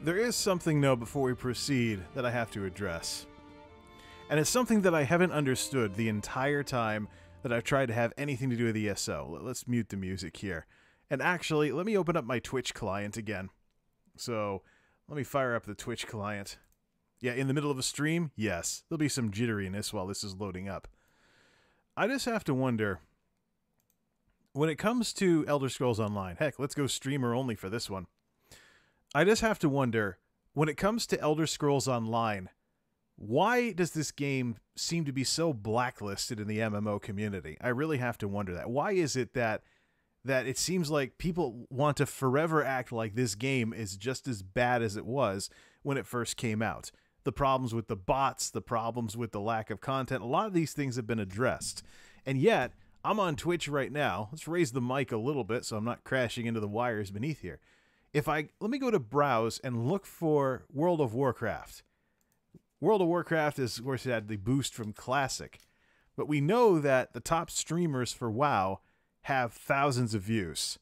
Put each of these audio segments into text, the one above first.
There is something, though, before we proceed that I have to address. And it's something that I haven't understood the entire time that I've tried to have anything to do with ESO. Let's mute the music here. And actually, let me open up my Twitch client again. So, let me fire up the Twitch client. Yeah, in the middle of a stream? Yes. There'll be some jitteriness while this is loading up. I just have to wonder, when it comes to Elder Scrolls Online, heck, let's go streamer only for this one. I just have to wonder, when it comes to Elder Scrolls Online, why does this game seem to be so blacklisted in the MMO community? I really have to wonder that. Why is it that it seems like people want to forever act like this game is just as bad as it was when it first came out? The problems with the bots, the problems with the lack of content, a lot of these things have been addressed. And yet, I'm on Twitch right now. Let's raise the mic a little bit so I'm not crashing into the wires beneath here. Let me go to browse and look for World of Warcraft. World of Warcraft is, of course, it had the boost from Classic. But we know that the top streamers for WoW have thousands of views.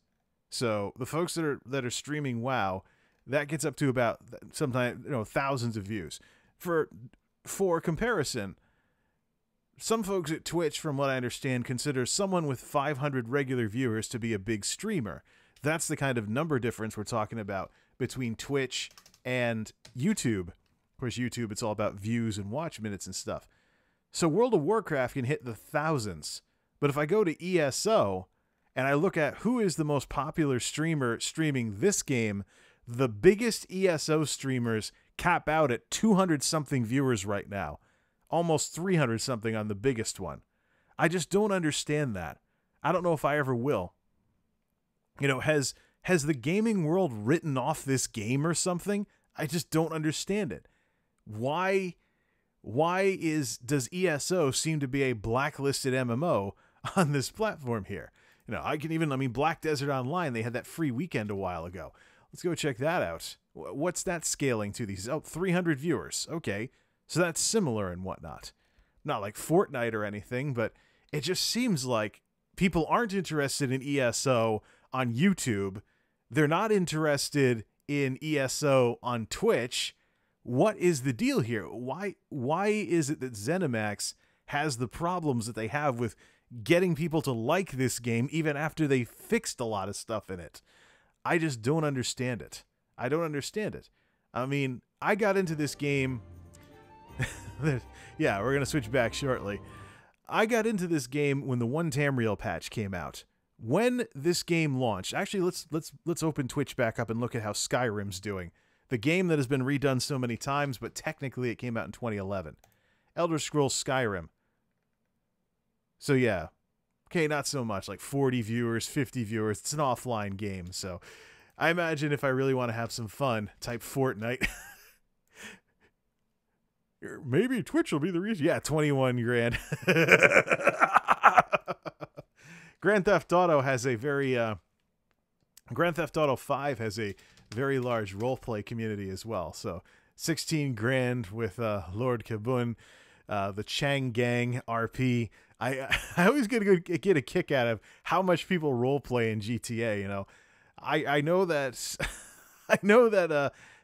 So the folks that are streaming WoW, that gets up to about sometimes thousands of views. For comparison, some folks at Twitch, from what I understand, consider someone with 500 regular viewers to be a big streamer. That's the kind of number difference we're talking about between Twitch and YouTube. Of course, YouTube, it's all about views and watch minutes and stuff. So World of Warcraft can hit the thousands. But if I go to ESO and I look at who is the most popular streamer streaming this game, the biggest ESO streamers cap out at 200-something viewers right now. Almost 300-something on the biggest one. I just don't understand that. I don't know if I ever will. Has the gaming world written off this game or something? I just don't understand it. Why does ESO seem to be a blacklisted MMO on this platform here? Black Desert Online, they had that free weekend a while ago. Let's go check that out. What's that scaling to these? 300 viewers. Okay. So that's similar and whatnot. Not like Fortnite or anything, but it just seems like people aren't interested in ESO on YouTube. They're not interested in ESO on Twitch. What is the deal here? Why is it that ZeniMax has the problems that they have with getting people to like this game even after they fixed a lot of stuff in it? I just don't understand it. I don't understand it. I mean, I got into this game... Yeah, we're going to switch back shortly. I got into this game when the one Tamriel patch came out. When this game launched... Actually, let's open Twitch back up and look at how Skyrim's doing. The game that has been redone so many times, but technically it came out in 2011. Elder Scrolls Skyrim. So yeah. Okay, not so much. Like 40 viewers, 50 viewers. It's an offline game, so... I imagine if I really want to have some fun, type Fortnite. Maybe Twitch will be the reason. Yeah, 21 grand. Grand Theft Auto has a very... Grand Theft Auto 5 has a very large roleplay community as well. So 16 grand with Lord Kabun, the Chang Gang RP. I always get a kick out of how much people roleplay in GTA. I know that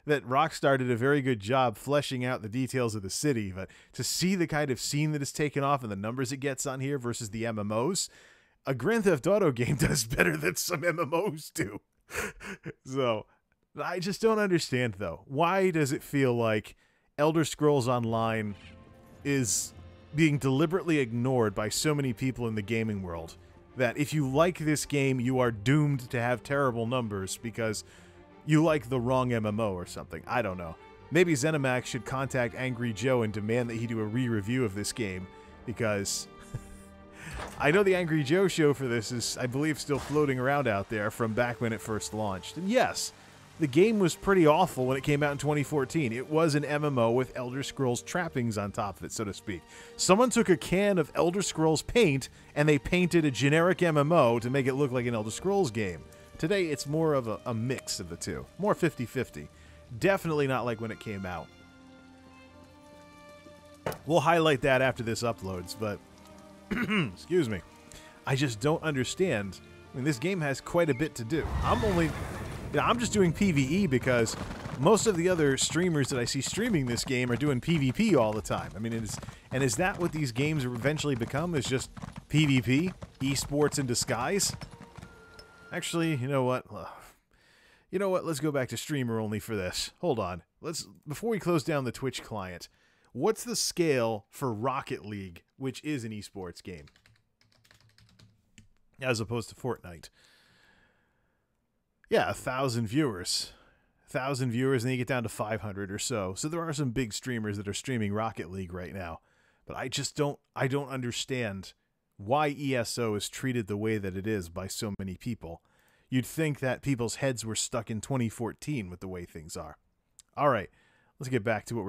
that Rockstar did a very good job fleshing out the details of the city, but to see the kind of scene that is taken off and the numbers it gets on here versus the MMOs, a Grand Theft Auto game does better than some MMOs do. So I just don't understand, though. Why does it feel like Elder Scrolls Online is being deliberately ignored by so many people in the gaming world? That if you like this game, you are doomed to have terrible numbers because you like the wrong MMO or something. I don't know. Maybe ZeniMax should contact Angry Joe and demand that he do a re-review of this game, because I know the Angry Joe show for this is, I believe, still floating around out there from back when it first launched. And yes, the game was pretty awful when it came out in 2014. It was an MMO with Elder Scrolls trappings on top of it, so to speak. Someone took a can of Elder Scrolls paint and they painted a generic MMO to make it look like an Elder Scrolls game. Today, it's more of a mix of the two. More 50-50. Definitely not like when it came out. We'll highlight that after this uploads, but... excuse me. I just don't understand. I mean, this game has quite a bit to do. I'm just doing PvE because most of the other streamers that I see streaming this game are doing PvP all the time. I mean, is that what these games eventually become? Is just PvP? Esports in disguise? Actually, you know what? Let's go back to streamer only for this. Hold on. Before we close down the Twitch client, what's the scale for Rocket League, which is an esports game, as opposed to Fortnite? Yeah, 1,000 viewers. 1,000 viewers, and then you get down to 500 or so. So there are some big streamers that are streaming Rocket League right now. But I don't understand why ESO is treated the way that it is by so many people. You'd think that people's heads were stuck in 2014 with the way things are. All right, let's get back to what we're